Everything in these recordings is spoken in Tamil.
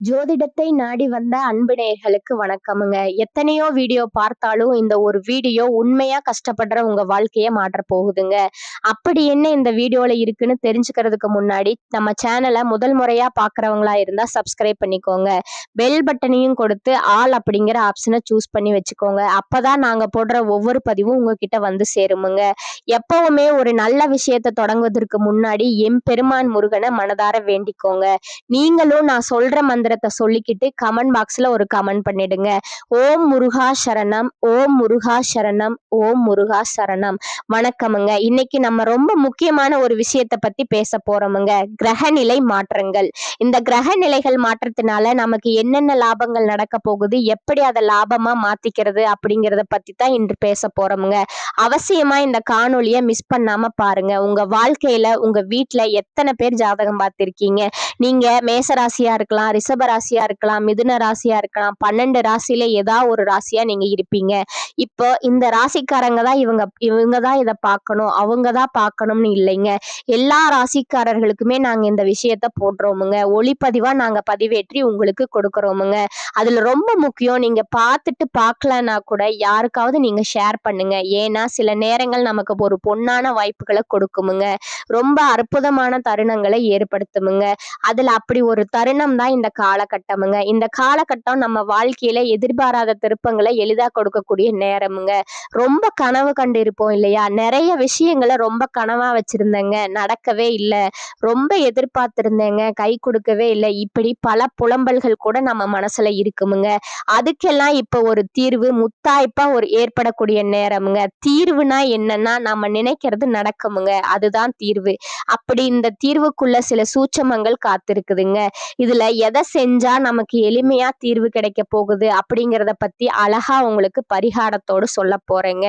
ஜோதிடத்தை நாடி வந்த அன்பு நேயர்களுக்கு வணக்கமுங்க. எத்தனையோ வீடியோ பார்த்தாலும் இந்த ஒரு வீடியோ உண்மையா கஷ்டப்படுற உங்க வாழ்க்கைய மாற்றப் போகுதுங்க. அப்படி என்ன இந்த வீடியோல இருக்குன்னு தெரிஞ்சுக்கிறதுக்கு முன்னாடி நம்ம சேனல முதல் முறையா பார்க்குறவங்களா இருந்தா சப்ஸ்கிரைப் பண்ணிக்கோங்க. பெல் பட்டனையும் கொடுத்து ஆல் அப்படிங்கிற ஆப்ஷனை சூஸ் பண்ணி வச்சுக்கோங்க. அப்பதான் நாங்க போடுற ஒவ்வொரு பதிவும் உங்ககிட்ட வந்து சேருமுங்க. எப்பவுமே ஒரு நல்ல விஷயத்தை தொடங்குவதற்கு முன்னாடி எம்பெருமான் முருகனை மனதார வேண்டிக்கோங்க. நீங்களும் நான் சொல்ற மந்திரத்தை சொல்லிக்கிட்டு கமெண்ட் பாக்ஸ்ல ஒரு கமெண்ட் பண்ணிடுங்க. ஓம் முருகா சரணம், ஓம் முருகா சரணம், ஓம் முருகா சரணம். வணக்கமுங்க. இன்னைக்கு நம்ம ரொம்ப முக்கியமான ஒரு விஷயத்தை பத்தி பேச போறோமுங்க. கிரகநிலை மாற்றங்கள். இந்த கிரகநிலைகள் மாற்றத்தினால நமக்கு என்னென்ன லாபங்கள் நடக்க போகுது, எப்படி அதை லாபமா மாத்திக்கிறது அப்படிங்கிறத பத்தி தான் இன்று பேச போறோமுங்க. அவசியமா இந்த காணொலியை மிஸ் பண்ணாம பாருங்க. உங்க வாழ்க்கையில உங்க வீட்டுல எத்தனை பேர் ஜாதகம் பார்த்திருக்கீங்க? நீங்க மேச ராசியா இருக்கலாம், ரிஷப ராசியா இருக்கலாம், மிதுன ராசியா இருக்கலாம், 12 ராசியில ஏதாவது ஒரு ராசியா நீங்க இருப்பீங்க. இப்போ இந்த ராசிக்காரங்க தான் இவங்க தான் இதை பார்க்கணும், அவங்க தான் பார்க்கணும்னு இல்லைங்க. எல்லா ராசிக்காரர்களுக்குமே நாங்க இந்த விஷயத்த போடுறோமுங்க. ஒளிப்பதிவா நாங்க பதிவேற்றி உங்களுக்கு கொடுக்குறோமுங்க. அதுல ரொம்ப முக்கியம், நீங்க பார்த்துட்டு பார்க்கலன்னா கூட யாருக்காவது நீங்க ஷேர் பண்ணுங்க. ஏன்னா சில நேரங்கள் நமக்கு ஒரு பொன்னான வாய்ப்புகளை கொடுக்குமுங்க. ரொம்ப அற்புதமான தருணங்களை ஏற்படுத்துமுங்க. அதுல அப்படி ஒரு தருணம் தான் இந்த காலகட்டமுங்க. இந்த காலகட்டம் நம்ம வாழ்க்கையில எதிர்பாராத திருப்பங்களை எளிதா கொடுக்கக்கூடிய நேரமுங்க. ரொம்ப கனவு கண்டு இருப்போம் இல்லையா? நிறைய விஷயங்களை ரொம்ப கனவா வச்சிருந்தேங்க, நடக்கவே இல்லை. ரொம்ப எதிர்பார்த்திருந்தேங்க, கை கொடுக்கவே இல்லை. இப்படி பல புலம்பல்கள் கூட நம்ம மனசுல இருக்குமுங்க. அதுக்கெல்லாம் இப்ப ஒரு தீர்வு முத்தாய்ப்பா ஒரு ஏற்படக்கூடிய நேரமுங்க. தீர்வுனா என்னன்னா, நம்ம நினைக்கிறது நடக்குமுங்க. அதுதான் தீர்வு. அப்படி இந்த தீர்வுக்குள்ள சில சூட்சமங்கள் காத்திருக்குதுங்க. இதுல எதை செஞ்சா நமக்கு எளிமையா தீர்வு கிடைக்க போகுது அப்படிங்கிறத பத்தி அழகா உங்களுக்கு பரிகாரத்தோடு சொல்ல போறேங்க.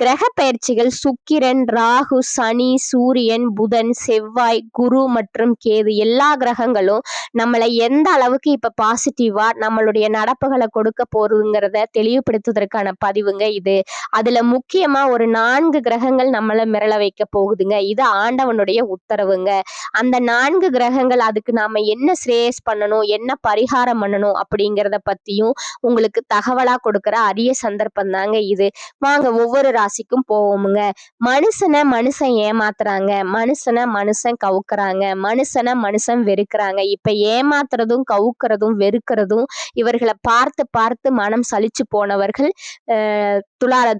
கிரக பயிற்சிகள் சுக்கிரன், ராகு, சனி, சூரியன், புதன், செவ்வாய், குரு மற்றும் கேது எல்லா கிரகங்களும் நம்மளை எந்த அளவுக்கு இப்ப பாசிட்டிவா நம்மளுடைய நடப்புகளை கொடுக்க போறதுங்கிறத தெளிவுபடுத்துவதற்கான பதிவுங்க இது. அதுல முக்கியமா ஒரு 4 கிரகங்கள் நம்மளை மிரள வைக்க போகுதுங்க. இது ஆண்டவனுடைய உத்தரவுங்க. அந்த 4 கிரகங்கள் அதுக்கு நாம என்ன ஸ்ரேயஸ் பண்ணணும், என்ன பரிகாரம் பண்ணணும் அப்படிங்கிறத பத்தியும் உங்களுக்கு தகவலா கொடுக்கிற அரிய சந்தர்ப்பம் தாங்க இது. வாங்க ஒவ்வொரு ராசிக்கும் போவோமுங்க. மனுஷன் ஏமாத்துறாங்க, மனுஷனை மனுஷன் கவுக்குறாங்க, மனுஷனை மனுஷன் வெறுக்கிறாங்க. இப்ப ஏமாத்துறதும் கவுக்குறதும் வெறுக்கிறதும் இவர்களை பார்த்து பார்த்து மனம் சலிச்சு போனவர்கள்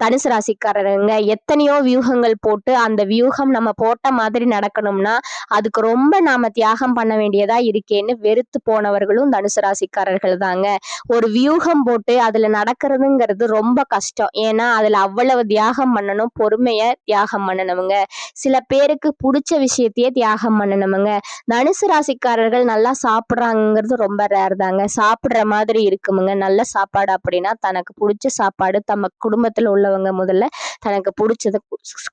தனுசு ராசிக்காரங்க. எத்தனையோ வியூகங்கள் போட்டு அந்த வியூகம் நம்ம போட்ட மாதிரி நடக்கணும்னா அதுக்கு ரொம்ப நாம தியாகம் பண்ண வேண்டியதா இருக்கேன்னு வெறுத்து போனவர்களும் தனுசு ராசிக்காரர்கள் தாங்க. ஒரு வியூகம் போட்டு அதுல நடக்கிறதுங்கிறது ரொம்ப கஷ்டம். ஏன்னா அதுல அவ்வளவு தியாகம் பண்ணணும், பொறுமைய தியாகம் பண்ணணுமுங்க. சில பேருக்கு பிடிச்ச விஷயத்தையே தியாகம் பண்ணணுமுங்க. தனுசு ராசிக்காரர்கள் நல்லா சாப்பிட்றாங்கிறது ரொம்ப ரேர் தாங்க. சாப்பிட்ற மாதிரி இருக்குமுங்க. நல்ல சாப்பாடு அப்படின்னா தனக்கு பிடிச்ச சாப்பாடு தம்ம குடும்பத்துல உள்ளவங்க முதல்ல தனக்கு பிடிச்சத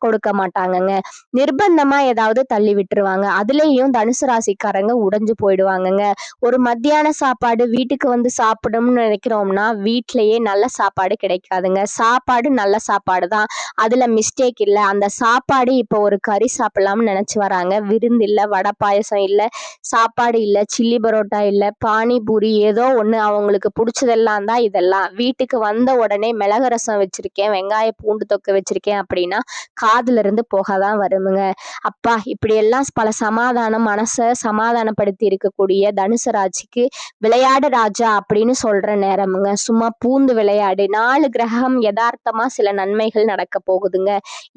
கொடுக்க மாட்டாங்கங்க. நிர்பந்தமா ஏதாவது தள்ளி விட்டுருவாங்க. அதுலயும் தனுசு ராசிக்காரங்க உடைஞ்சு போயிடுவாங்கங்க. ஒரு மத்தியான சாப்பாடு வீட்டுக்கு வந்து சாப்பிடணும்னு நினைக்கிறோம்னா வீட்டிலேயே நல்ல சாப்பாடு கிடைக்காதுங்க. சாப்பாடு நல்ல சாப்பாடு தான், அதுல மிஸ்டேக் இல்லை. அந்த சாப்பாடு இப்போ ஒரு கறி சாப்பிடலாம்னு நினைச்சு வராங்க. விருந்து இல்லை, வடை பாயசம் இல்லை, சாப்பாடு இல்லை, சில்லி பரோட்டா இல்லை, பானிபூரி ஏதோ ஒண்ணு அவங்களுக்கு பிடிச்சதெல்லாம் தான் இதெல்லாம். வீட்டுக்கு வந்த உடனே மிளகு ரசம் வச்சிருக்கேன், வெங்காய பூண்டு தொக்கு வச்சிருக்கேன் அப்படின்னா காதுல இருந்து போகதான் வருமுங்க. அப்பா இப்படி எல்லாம் பல மனசை சமாதானப்படுத்தி இருக்கக்கூடிய தனுசு ராசிக்கு விளையாடு ராஜா அப்படின்னு சொல்ற நேரமுங்க. சும்மா பூந்து விளையாடு. 4 கிரகம் யதார்த்தமா சில நன்மைகள் நடக்க போகுதுங்க.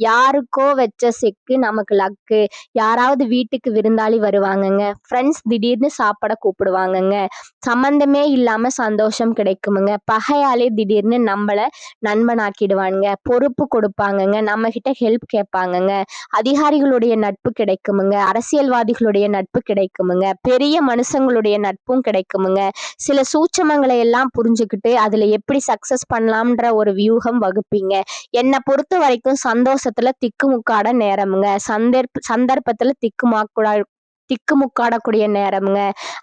யாருக்கோ வச்ச செக்கு நமக்கு லக்கு. யாராவது வீட்டுக்கு விருந்தாளி வருவாங்கங்க. ஃப்ரெண்ட்ஸ் திடீர்னு சாப்பிட கூப்பிடுவாங்கங்க. சம்பந்தமே இல்லாம சந்தோஷம் கிடைக்குமுங்க. பகையாளி திடீர்னு நம்மள நண்பனாக்கிடுவாங்க. பொறுப்பு கொடுப்பாங்கங்க, நம்ம கிட்ட ஹெல்ப் கேட்பாங்கங்க. அதிகாரிகளுடைய நட்பு கிடைக்குமுங்க. அரசியல்வாதிகளுடைய நட்பு கிடைக்குமுங்க. பெரிய மனுஷங்களுடைய நட்பும் கிடைக்குமுங்க. சில சூட்சமங்களை எல்லாம் புரிஞ்சுக்கிட்டு அதுல எப்படி சக்சஸ் பண்ணலாம்ன்ற ஒரு வியூகம் வகுப்பீங்க. என்னை பொறுத்த வரைக்கும் சந்தோஷத்துல திக்குமுக்காட நேரமுங்க. சந்தர்ப்பத்துல திக்குமுக்காடக்கூடிய நேரம்ங்க.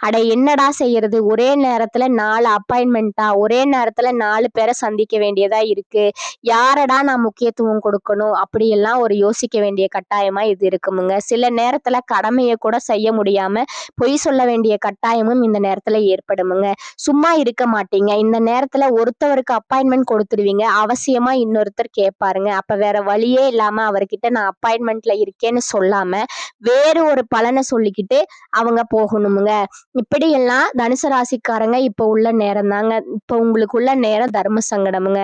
அட என்னடா செய்யறது, ஒரே நேரத்துல 4 அப்பாயின்மெண்ட்டா, ஒரே நேரத்துல 4 பேரை சந்திக்க வேண்டியதா இருக்கு, யாரடா நான் முக்கியத்துவம் கொடுக்கணும் அப்படியெல்லாம் ஒரு யோசிக்க வேண்டிய கட்டாயமா இது இருக்குமுங்க. சில நேரத்துல கடமையை கூட செய்ய முடியாம பொய் சொல்ல வேண்டிய கட்டாயமும் இந்த நேரத்துல ஏற்படுமுங்க. சும்மா இருக்க மாட்டீங்க, இந்த நேரத்துல ஒருத்தவருக்கு அப்பாயின்மெண்ட் கொடுத்துருவீங்க, அவசியமா இன்னொருத்தர் கேட்பாருங்க. அப்ப வேற வழியே இல்லாம அவர்கிட்ட நான் அப்பாயின்மெண்ட்ல இருக்கேன்னு சொல்லாம வேறு ஒரு பலனை சொல்லிக்கிட்டு அவங்க போகணுமுங்க. இப்படியெல்லாம் தனுசு ராசிக்காரங்க இப்ப உள்ள நேரம் தாங்க. இப்ப உங்களுக்குள்ள நேரம் தர்ம சங்கடமுங்க.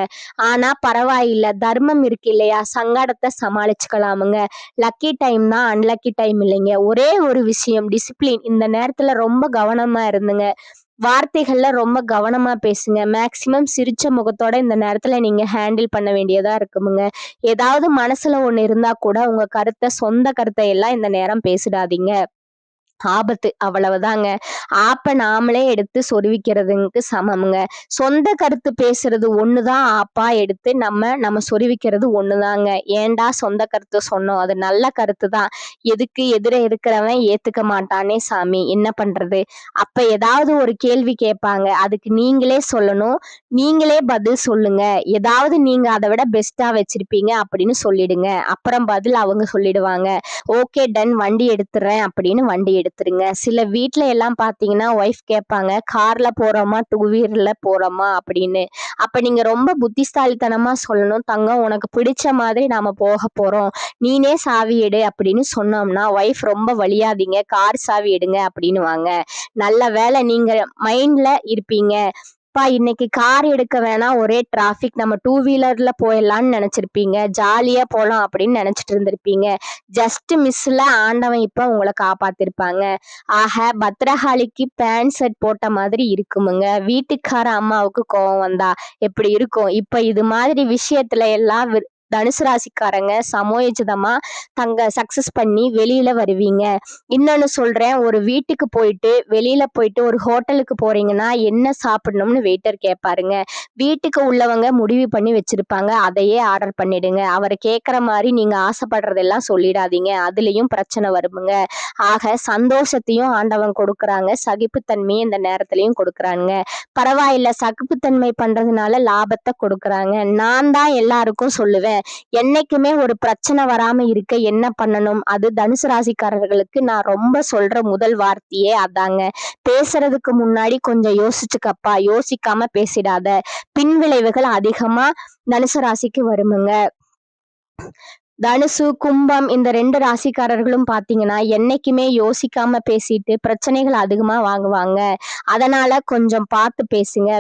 ஆனா பரவாயில்ல, தர்மம் இருக்கு இல்லையா, சங்கடத்தை சமாளிச்சுக்கலாமுங்க. லக்கி டைம் தான், அன்லக்கி டைம் இல்லைங்க. ஒரே ஒரு விஷயம், டிசிப்ளின். இந்த நேரத்துல ரொம்ப கவனமா இருந்துங்க. வார்த்தைகள்ல ரொம்ப கவனமா பேசுங்க. மேக்சிமம் சிரிச்ச முகத்தோட இந்த நேரத்துல நீங்க ஹேண்டில் பண்ண வேண்டியதா இருக்குமுங்க. ஏதாவது மனசுல ஒண்ணு இருந்தா கூட உங்க கருத்தை, சொந்த கருத்தை எல்லாம் இந்த நேரம் பேசிடாதீங்க. ஆபத்து, அவ்வளவுதாங்க. ஆப்ப நாமளே எடுத்து சொருவிக்கிறதுக்கு சமமுங்க. சொந்த கருத்து பேசுறது ஒண்ணுதான், ஆப்பா எடுத்து நம்ம சொருவிக்கிறது ஒண்ணுதாங்க. ஏன்டா சொந்த கருத்து சொன்னோம், அது நல்ல கருத்து தான், எதுக்கு எதிர இருக்கிறவன் ஏத்துக்க மாட்டானே சாமி, என்ன பண்றது. அப்ப ஏதாவது ஒரு கேள்வி கேட்பாங்க, அதுக்கு நீங்களே சொல்லணும், நீங்களே பதில் சொல்லுங்க. ஏதாவது நீங்க அதை விட பெஸ்டா வச்சிருப்பீங்க அப்படின்னு சொல்லிடுங்க. அப்புறம் பதில் அவங்க சொல்லிடுவாங்க. ஓகே டன், வண்டி எடுத்துறேன் அப்படின்னு வண்டி எடுத்துருங்க. சில வீட்ல எல்லாம் பாத்தீங்கன்னா ஒய்ஃப் கேட்பாங்க, கார்ல போறோமா 2 வீலர்ல போறோமா அப்படின்னு. அப்ப நீங்க ரொம்ப புத்திசாலித்தனமா சொல்லணும், தங்கம் உனக்கு பிடிச்ச மாதிரி நாம போக போறோம், நீனே சாவி எடு அப்படின்னு சொன்னோம்னா ஒய்ஃப் ரொம்ப வலியாதீங்க, கார் சாவி எடுங்க அப்படின்னு வாங்க. நல்ல வேலை நீங்க மைண்ட்ல இருப்பீங்க, பா இன்னைக்கு கார் எடுக்க வேணாம், ஒரே டிராபிக், நம்ம 2 வீலர்ல போயிடலாம்னு நினைச்சிருப்பீங்க, ஜாலியா போலாம் அப்படின்னு நினைச்சிட்டு இருந்திருப்பீங்க. ஜஸ்ட் மிஸ்ல ஆண்டவன் இப்ப உங்களை காப்பாத்திருப்பாங்க. ஆக பத்ரகாளிக்கு பேண்ட் ஷர்ட் போட்ட மாதிரி இருக்குமுங்க. வீட்டுக்கார அம்மாவுக்கு கோவம் வந்தா எப்படி இருக்கும். இப்ப இது மாதிரி விஷயத்துல எல்லாம் தனுசு ராசிக்காரங்க சமயோஜிதமா தங்க சக்சஸ் பண்ணி வெளியில வருவீங்க. இன்னொன்னு சொல்றேன், ஒரு வீட்டுக்கு போயிட்டு வெளியில போயிட்டு ஒரு ஹோட்டலுக்கு போறீங்கன்னா என்ன சாப்பிடணும்னு வெயிட்டர் கேட்பாருங்க. வீட்டுக்கு உள்ளவங்க முடிவு பண்ணி வச்சிருப்பாங்க, அதையே ஆர்டர் பண்ணிடுங்க. அவரை கேட்குற மாதிரி நீங்க ஆசைப்படுறதெல்லாம் சொல்லிடாதீங்க, அதுலயும் பிரச்சனை வருமுங்க. ஆக சந்தோஷத்தையும் ஆண்டவன் கொடுக்குறாங்க, சகிப்புத்தன்மையும் இந்த நேரத்திலையும் கொடுக்குறாங்க. பரவாயில்ல, சகிப்புத்தன்மை பண்றதுனால லாபத்தை கொடுக்குறாங்க. நான் தான் எல்லாருக்கும் சொல்லுவேன், என்னைக்குமே ஒரு பிரச்சனை வராம இருக்க என்ன பண்ணணும், அது தனுசு ராசிக்காரர்களுக்கு நான் ரொம்ப சொல்ற முதல் வார்த்தையே அதாங்க. பேசுறதுக்கு முன்னாடி கொஞ்சம் யோசிச்சுக்கப்பா, யோசிக்காம பேசிடாத, பின் விளைவுகள் அதிகமா தனுசு ராசிக்கு வருமுங்க. தனுசு, கும்பம் இந்த 2 ராசிக்காரர்களும் பாத்தீங்கன்னா என்னைக்குமே யோசிக்காம பேசிட்டு பிரச்சனைகள் அதிகமா வாங்குவாங்க. அதனால கொஞ்சம் பார்த்து பேசுங்க.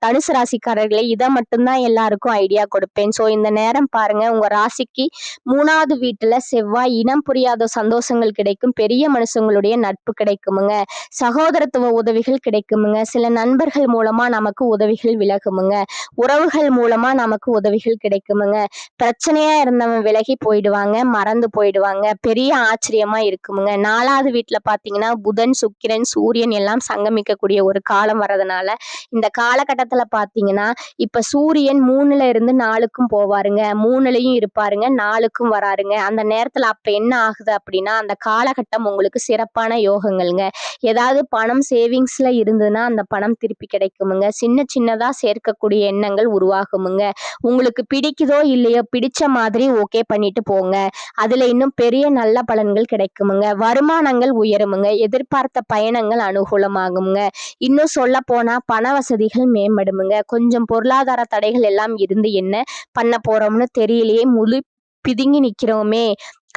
தனுசு ராசிக்காரர்களே, இதை மட்டும்தான் எல்லாருக்கும் ஐடியா கொடுப்பேன். ஸோ இந்த நேரம் பாருங்க, உங்க ராசிக்கு 3வது வீட்டுல செவ்வாய், இனம் புரியாத சந்தோஷங்கள் கிடைக்கும், பெரிய மனுஷங்களுடைய நட்பு கிடைக்குமுங்க, சகோதரத்துவ உதவிகள் கிடைக்குமுங்க, சில நண்பர்கள் மூலமா நமக்கு உதவிகள் விலகுமுங்க, உறவுகள் மூலமா நமக்கு உதவிகள் கிடைக்குமுங்க. பிரச்சனையா இருந்தவன் விலகி போயிடுவாங்க, மறந்து போயிடுவாங்க. பெரிய ஆச்சரியமா இருக்குமுங்க. 4வது வீட்டுல பாத்தீங்கன்னா புதன், சுக்கிரன், சூரியன் எல்லாம் சங்கமிக்கக்கூடிய ஒரு காலம் வர்றதுனால இந்த காலகட்டத்துல பாத்தீங்கன்னா இப்ப சூரியன் 3ல இருந்து 4க்கும் போவாருங்க, 3லயும் இருப்பாருங்க, 4க்கும் வராருங்க. அந்த நேரத்துல அப்ப என்ன ஆகுது அப்படின்னா, அந்த காலகட்டம் உங்களுக்கு சிறப்பான யோகங்கள்ங்க. ஏதாவது பணம் சேவிங்ஸ்ல இருந்ததுன்னா அந்த பணம் திருப்பி கிடைக்குமுங்க. சின்ன சின்னதா சேர்க்கக்கூடிய எண்ணங்கள் உருவாகுமுங்க. உங்களுக்கு பிடிக்குதோ இல்லையோ, பிடிச்ச மாதிரி ஓகே பண்ணிட்டு போங்க, அதுல இன்னும் பெரிய நல்ல பலன்கள் கிடைக்குமுங்க. வருமானங்கள் உயருமுங்க, எதிர்பார்த்த பயணங்கள் அனுகூலமாகுங்க. இன்னும் சொல்ல போனா பண வசதிகள் மேம்படுமுங்க. கொஞ்சம் பொருளாதார தடைகள் எல்லாம் இருந்து என்ன பண்ண போறோம்னு தெரியலையே, முழு பிதுங்கி நிக்கிறோமே,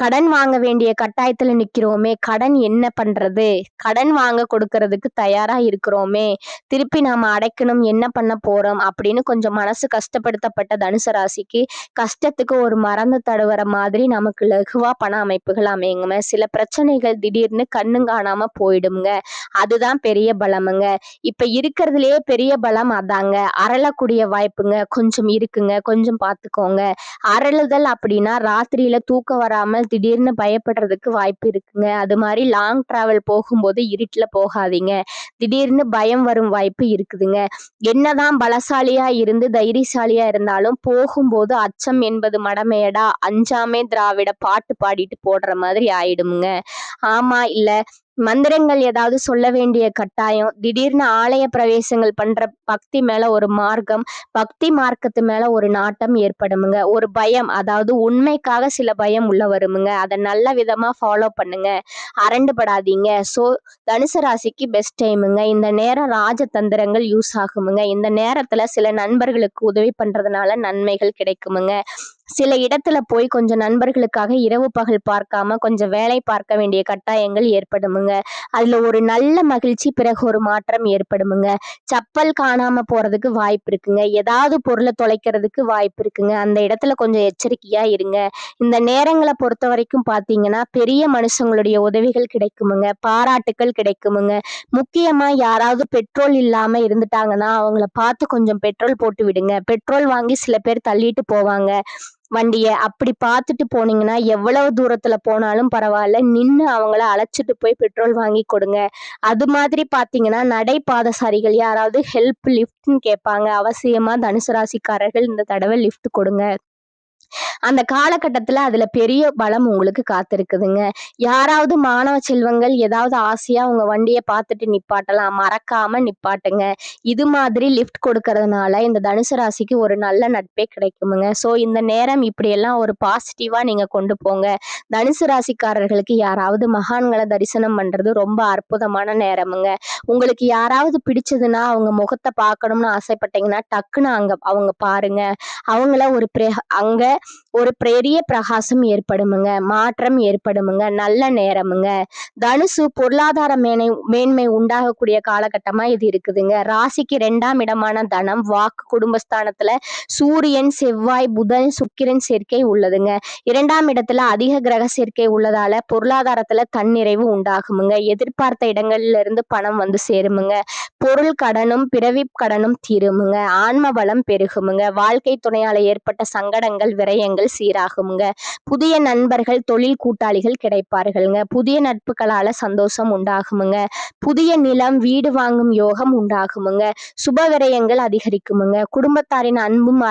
கடன் வாங்க வேண்டிய கட்டாயத்துல நிக்கிறோமே, கடன் என்ன பண்றது, கடன் வாங்க கொடுக்கறதுக்கு தயாரா இருக்கிறோமே, திருப்பி நாம அடைக்கணும், என்ன பண்ண போறோம் அப்படின்னு கொஞ்சம் மனசு கஷ்டப்படுத்தப்பட்ட தனுசு ராசிக்கு கஷ்டத்துக்கு ஒரு மறந்து தடுவற மாதிரி நமக்கு லகுவா பண அமைப்புகள் அமையுங்க. சில பிரச்சனைகள் திடீர்னு கண்ணும் காணாம போயிடுங்க, அதுதான் பெரிய பலமுங்க. இப்ப இருக்கிறதுலயே பெரிய பலம் அதாங்க. அரளக்கூடிய வாய்ப்புங்க கொஞ்சம் இருக்குங்க, கொஞ்சம் பார்த்துக்கோங்க. அரளுதல் அப்படின்னா ராத்திரியில தூக்கம் வராமல் திடீர்னு பயப்படுறதுக்கு வாய்ப்பு இருக்குங்க. அது மாதிரி லாங் டிராவல் போகும்போது இருட்டுல போகாதீங்க, திடீர்னு பயம் வரும் வாய்ப்பு இருக்குதுங்க. என்னதான் பலசாலியா இருந்து தைரியசாலியா இருந்தாலும் போகும்போது அச்சம் என்பது மடமையடா, அஞ்சாமே திராவிட பாட்டு பாடிட்டு போடுற மாதிரி ஆயிடுமுங்க. ஆமா இல்ல, மந்திரங்கள் ஏதாவது சொல்ல வேண்டிய கட்டாயம், திடீர்னு ஆலய பிரவேசங்கள் பண்ற பக்தி மேல ஒரு மார்க்கம், பக்தி மார்க்கத்து மேல ஒரு நாட்டம் ஏற்படுமுங்க. ஒரு பயம், அதாவது உண்மைக்காக சில பயம் உள்ள வருமுங்க. அத நல்ல விதமா ஃபாலோ பண்ணுங்க. அரண்டு படாதீங்க. தனுசு ராசிக்கு பெஸ்ட் டைமுங்க. இந்த நேரம் ராஜதந்திரங்கள் யூஸ் ஆகுமுங்க. இந்த நேரத்துல சில நண்பர்களுக்கு உதவி பண்றதுனால நன்மைகள் கிடைக்குமுங்க. சில இடத்துல போய் கொஞ்சம் நண்பர்களுக்காக இரவு பகல் பார்க்காம கொஞ்சம் வேலை பார்க்க வேண்டிய கட்டாயங்கள் ஏற்படுமுங்க. அதுல ஒரு நல்ல மகிழ்ச்சி, பிறகு ஒரு மாற்றம் ஏற்படுமுங்க. செப்பல் காணாம போறதுக்கு வாய்ப்பு இருக்குங்க. ஏதாவது பொருளை தொலைக்கிறதுக்கு வாய்ப்பு இருக்குங்க. அந்த இடத்துல கொஞ்சம் எச்சரிக்கையா இருங்க. இந்த நேரங்களை பொறுத்த வரைக்கும் பாத்தீங்கன்னா பெரிய மனுஷங்களுடைய உதவிகள் கிடைக்குமுங்க. பாராட்டுக்கள் கிடைக்குமுங்க. முக்கியமா யாராவது பெட்ரோல் இல்லாம இருந்துட்டாங்கன்னா அவங்கள பார்த்து கொஞ்சம் பெட்ரோல் போட்டு விடுங்க. பெட்ரோல் வாங்கி சில பேர் தள்ளிட்டு போவாங்க வண்டிய. அப்படி பார்த்துட்டு போனீங்கன்னா எவ்வளவு தூரத்துல போனாலும் பரவாயில்ல, நின்னு அவங்கள அழைச்சிட்டு போய் பெட்ரோல் வாங்கி கொடுங்க. அது மாதிரி பாத்தீங்கன்னா நடைபாதசாரிகள் யாராவது ஹெல்ப், லிஃப்ட்னு கேட்பாங்க. அவசியமா தனுசு ராசிக்காரர்கள் இந்த தடவை லிஃப்ட் கொடுங்க. அந்த காலகட்டத்துல அதுல பெரிய பலம் உங்களுக்கு காத்திருக்குதுங்க. யாராவது மாணவ செல்வங்கள் ஏதாவது ஆசையா உங்க வண்டியை பார்த்துட்டு நிப்பாட்டலாம், மறக்காம நிப்பாட்டுங்க. இது மாதிரி லிஃப்ட் கொடுக்கறதுனால இந்த தனுசு ராசிக்கு ஒரு நல்ல நட்பே கிடைக்குமுங்க. இந்த நேரம் இப்படியெல்லாம் ஒரு பாசிட்டிவா நீங்க கொண்டு போங்க. தனுசு ராசிக்காரர்களுக்கு யாராவது மகான்களை தரிசனம் பண்றது ரொம்ப அற்புதமான நேரமுங்க. உங்களுக்கு யாராவது பிடிச்சதுன்னா அவங்க முகத்தை பார்க்கணும்னு ஆசைப்பட்டீங்கன்னா டக்குன்னு அவங்க பாருங்க. அவங்கள அங்க ஒரு பெரிய பிரகாசம் ஏற்படுமுங்க. மாற்றம் ஏற்படுமுங்க. நல்ல நேரமுங்க. தனுசு பொருளாதார மேன்மை உண்டாகக்கூடிய காலகட்டமா இது இருக்குதுங்க. ராசிக்கு 2ஆம் இடமான தனம், வாக்கு, குடும்பஸ்தானத்துல சூரியன், செவ்வாய், புதன், சுக்கிரன் சேர்க்கை உள்ளதுங்க. 2ஆம் இடத்துல அதிக கிரக சேர்க்கை உள்ளதால பொருளாதாரத்துல தன்னிறைவு உண்டாகுமுங்க. எதிர்பார்த்த இடங்கள்ல இருந்து பணம் வந்து சேருமுங்க. பொருள் கடனும் பிறவி கடனும் தீருமுங்க. ஆன்ம பலம் பெருகுமுங்க. வாழ்க்கை துணையால ஏற்பட்ட சங்கடங்கள், விரயங்கள் சீராகுமுங்க. புதிய நண்பர்கள், தொழில் கூட்டாளிகள் கிடைப்பார்கள்ங்க. புதிய நட்புகளால சந்தோஷம் உண்டாகுமுங்க. புதிய நிலம், வீடு வாங்கும் யோகம் உண்டாகுமுங்க. சுப விரயங்கள் அதிகரிக்குமுங்க. குடும்பத்தாரின் அன்பும்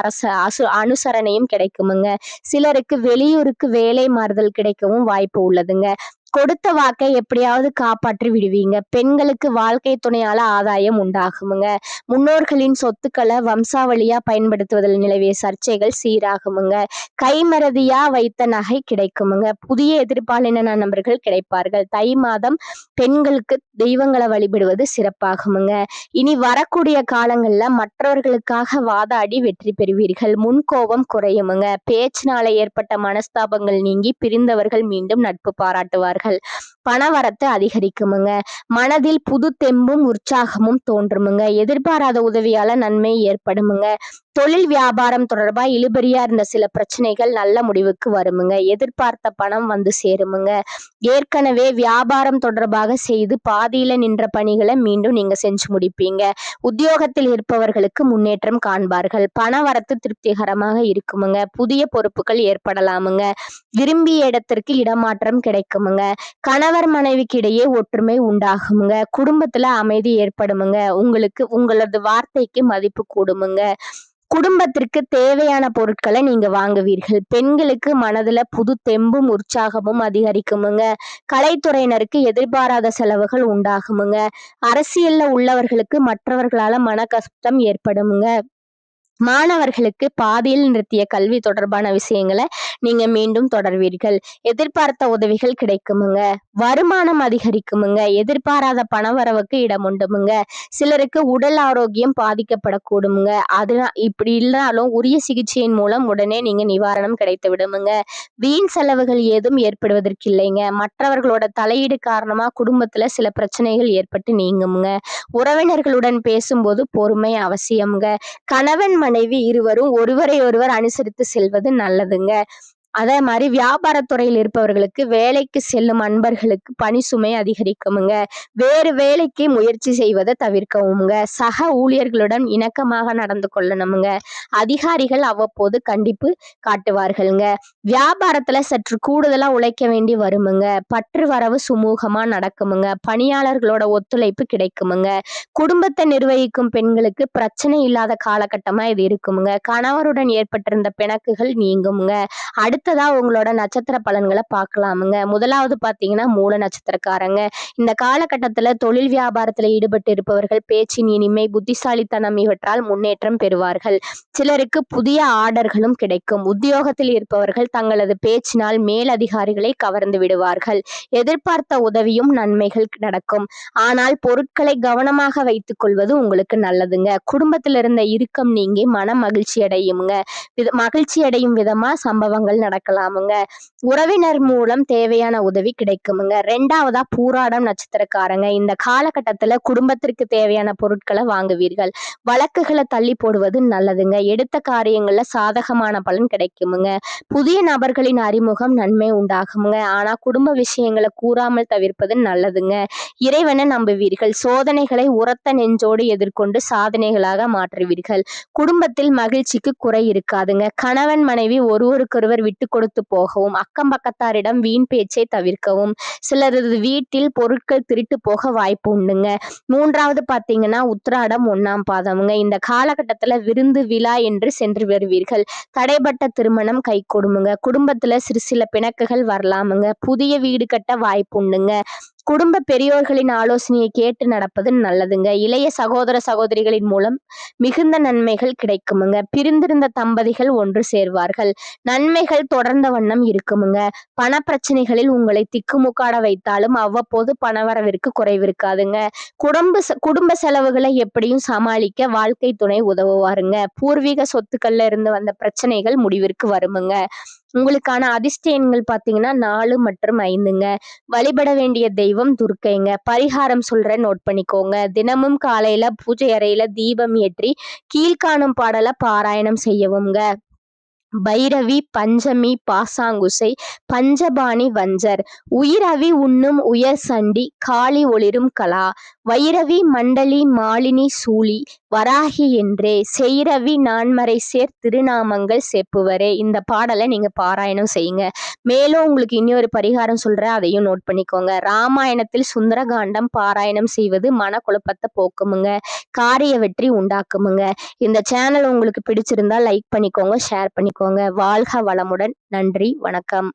அனுசரணையும் கிடைக்குமுங்க. சிலருக்கு வெளியூருக்கு வேலை மாறுதல் கிடைக்கவும் வாய்ப்பு உள்ளதுங்க. கொடுத்த வாக்கை எப்படியாவது காப்பாற்றி விடுவீங்க. பெண்களுக்கு வாழ்க்கை துணையால ஆதாயம் உண்டாகுமுங்க. முன்னோர்களின் சொத்துக்களை வம்சாவளியா பயன்படுத்துவதில் நிலவிய சர்ச்சைகள் சீராகுமுங்க. கைமறதியா வைத்த நகை கிடைக்குமுங்க. புதிய எதிர்பாலின நண்பர்கள் கிடைப்பார்கள். தை மாதம் பெண்களுக்கு தெய்வங்களை வழிபடுவது சிறப்பாகுமுங்க. இனி வரக்கூடிய காலங்கள்ல மற்றவர்களுக்காக வாதாடி வெற்றி பெறுவீர்கள். முன்கோபம் குறையுமுங்க. பேச்சினால ஏற்பட்ட மனஸ்தாபங்கள் நீங்கி பிரிந்தவர்கள் மீண்டும் நட்பு பாராட்டுவார்கள். பணவரத்து அதிகரிக்குமுங்க. மனதில் புது தெம்பும் உற்சாகமும் தோன்றுமுங்க. எதிர்பாராத உதவியால நன்மை ஏற்படுமுங்க. தொழில் வியாபாரம் தொடர்பா இழுபறியா இருந்த சில பிரச்சனைகள் நல்ல முடிவுக்கு வருமுங்க. எதிர்பார்த்த பணம் வந்து சேருமுங்க. ஏற்கனவே வியாபாரம் தொடர்பாக செய்து பாதியில நின்ற பணிகளை மீண்டும் நீங்க செஞ்சு முடிப்பீங்க. உத்தியோகத்தில் இருப்பவர்களுக்கு முன்னேற்றம் காண்பார்கள். பணவரத்து திருப்திகரமாக இருக்குமுங்க. புதிய பொறுப்புகள் ஏற்படலாமுங்க. விரும்பிய இடத்திற்கு இடமாற்றம் கிடைக்குமுங்க. கணவர் மனைவிக்கு இடையே ஒற்றுமை உண்டாகுமுங்க. குடும்பத்துல அமைதி ஏற்படுமுங்க. உங்களது வார்த்தைக்கு மதிப்பு கூடுமுங்க. குடும்பத்திற்கு தேவையான பொருட்களை நீங்க வாங்குவீர்கள். பெண்களுக்கு மனதுல புது தெம்பும் உற்சாகமும் அதிகரிக்குமுங்க. கலைத்துறையினருக்கு எதிர்பாராத செலவுகள் உண்டாகுமுங்க. அரசியல்ல உள்ளவர்களுக்கு மற்றவர்களால மன கஷ்டம் ஏற்படுமுங்க. மாணவர்களுக்கு பாதியில் நிறுத்திய கல்வி தொடர்பான விஷயங்களை நீங்க மீண்டும் தொடர்வீர்கள். எதிர்பார்த்த உதவிகள் கிடைக்குமுங்க. வருமானம் அதிகரிக்குமுங்க. எதிர்பாராத பணவரவுக்கு இடம் உண்டுமுங்க. சிலருக்கு உடல் ஆரோக்கியம் பாதிக்கப்படக்கூடுமுங்க. இப்படி இல்லைனாலும் உரிய சிகிச்சையின் மூலம் உடனே நீங்க நிவாரணம் கிடைத்து விடுமுங்க. வீண் செலவுகள் ஏதும் ஏற்படுவதற்கு இல்லைங்க. மற்றவர்களோட தலையீடு காரணமா குடும்பத்துல சில பிரச்சனைகள் ஏற்பட்டு நீங்குமுங்க. உறவினர்களுடன் பேசும்போது பொறுமை அவசியம்ங்க. கணவன் மனைவி இருவரும் ஒருவரை ஒருவர் அனுசரித்து செல்வது நல்லதுங்க. அதே மாதிரி வியாபாரத்துறையில் இருப்பவர்களுக்கு வேலைக்கு செல்லும் அன்பர்களுக்கு பணி சுமை அதிகரிக்குமுங்க. வேறு வேலைக்கு முயற்சி செய்வதை தவிர்க்கவுங்க. சக ஊழியர்களுடன் இணக்கமாக நடந்து கொள்ளணுமுங்க. அதிகாரிகள் அவ்வப்போது கண்டிப்பு காட்டுவார்கள்ங்க. வியாபாரத்துல சற்று கூடுதலா உழைக்க வேண்டி வருமுங்க. பற்று வரவு சுமூகமா நடக்குமுங்க. பணியாளர்களோட ஒத்துழைப்பு கிடைக்குமுங்க. குடும்பத்தை நிர்வகிக்கும் பெண்களுக்கு பிரச்சனை இல்லாத காலகட்டமா இது இருக்குமுங்க. கணவருடன் ஏற்பட்டிருந்த பிணக்குகள் நீங்குமுங்க. அடுத்த அடுத்ததா உங்களோட நட்சத்திர பலன்களை பார்க்கலாமுங்க. முதலாவது பார்த்தீங்கன்னா மூல நட்சத்திரக்காரங்க. இந்த காலகட்டத்துல தொழில் வியாபாரத்துல ஈடுபட்டு இருப்பவர்கள் பேச்சின் இனிமை, புத்திசாலித்தனம் இவற்றால் முன்னேற்றம் பெறுவார்கள். சிலருக்கு புதிய ஆர்டர்களும் கிடைக்கும். உத்தியோகத்தில் இருப்பவர்கள் தங்களது பேச்சினால் மேலதிகாரிகளை கவர்ந்து விடுவார்கள். எதிர்பார்த்த உதவியும் நன்மைகள் நடக்கும். ஆனால் பொருட்களை கவனமாக வைத்துக் கொள்வது உங்களுக்கு நல்லதுங்க. குடும்பத்தில் இருந்த இறுக்கம் நீங்கி மன மகிழ்ச்சி அடையுங்க. மகிழ்ச்சி அடையும் விதமா சம்பவங்கள் நடக்கலாமுங்க. உறவினர் மூலம் தேவையான உதவி கிடைக்குமுங்க. ரெண்டாவதா பூராடம் நட்சத்திரக்காரங்க. இந்த காலகட்டத்துல குடும்பத்திற்கு தேவையான பொருட்களை வாங்குவீர்கள். வழக்குகளை தள்ளி போடுவது நல்லதுங்க. எடுத்த காரியங்கள்ல சாதகமான பலன் கிடைக்குமுங்க. புதிய நபர்களின் அறிமுகம் நன்மை உண்டாகுமுங்க. ஆனா குடும்ப விஷயங்களை கூறாமல் தவிர்ப்பது நல்லதுங்க. இறைவனை நம்புவீர்கள். சோதனைகளை உரத்த நெஞ்சோடு எதிர்கொண்டு சாதனைகளாக மாற்றுவீர்கள். குடும்பத்தில் மகிழ்ச்சிக்கு குறை இருக்காதுங்க. கணவன் மனைவி ஒருவருக்கொருவர் விட்டு கொடுத்து போகவும் அக்கம் பக்கத்தாரிடம் வீண் பேச்சை தவிர்க்கவும். சிலரது வீட்டில் பொருட்கள் திருட்டு போக வாய்ப்பு உண்டுங்க. மூன்றாவது பாத்தீங்கன்னா உத்திராடம் 1ஆம் பாதமுங்க. இந்த காலகட்டத்துல விருந்து விழா என்று சென்று வருவீர்கள். தடைப்பட்ட திருமணம் கைகூடுமுங்க. குடும்பத்துல சில பிணக்குகள் வரலாமுங்க. புதிய வீடு கட்ட வாய்ப்பு உண்டுங்க. குடும்ப பெரியோர்களின் ஆலோசனையை கேட்டு நடப்பது நல்லதுங்க. இளைய சகோதர சகோதரிகளின் மூலம் மிகுந்த நன்மைகள் கிடைக்குமுங்க. பிரிந்திருந்த தம்பதிகள் ஒன்று சேர்வார்கள். நன்மைகள் தொடர்ந்த வண்ணம் இருக்குமுங்க. பண பிரச்சனைகளில் உங்களை திக்குமுக்காட வைத்தாலும் அவ்வப்போது பணவரவிற்கு குறைவிருக்காதுங்க. குடும்ப செலவுகளை எப்படியும் சமாளிக்க வாழ்க்கை துணை உதவுவாருங்க. பூர்வீக சொத்துக்கள்ல இருந்து வந்த பிரச்சனைகள் முடிவிற்கு வருமுங்க. உங்களுக்கான அதிர்ஷ்ட எண்கள் பாத்தீங்கன்னா 4 மற்றும் 5ங்க. வழிபட வேண்டிய தெய்வம் துர்க்கைங்க. பரிகாரம் சொல்றேன், நோட் பண்ணிக்கோங்க. தினமும் காலையில பூஜை அறையில தீபம் ஏற்றி கீழ்காணும் பாடலை பாராயணம் செய்யவுங்க. பைரவி பஞ்சமி பாசாங்குசை பஞ்சபாணி வஞ்சர் உயிரவி உண்ணும் உயர் சண்டி காளி ஒளிரும் கலா வைரவி மண்டலி மாலினி சூழி வராகி என்றே செய்ரவி நான்மறை சேர் திருநாமங்கள் செப்புவரே. இந்த பாடலை நீங்க பாராயணம் செய்யுங்க. மேலும் உங்களுக்கு இன்னொரு பரிகாரம் சொல்றேன், அதையும் நோட் பண்ணிக்கோங்க. ராமாயணத்தில் சுந்தரகாண்டம் பாராயணம் செய்வது மனக்குழப்பத்தை போக்குமுங்க. காரிய வெற்றி உண்டாக்குமுங்க. இந்த சேனல் உங்களுக்கு பிடிச்சிருந்தா லைக் பண்ணிக்கோங்க, ஷேர் பண்ணிக்கோங்க. வாழ்க வளமுடன். நன்றி, வணக்கம்.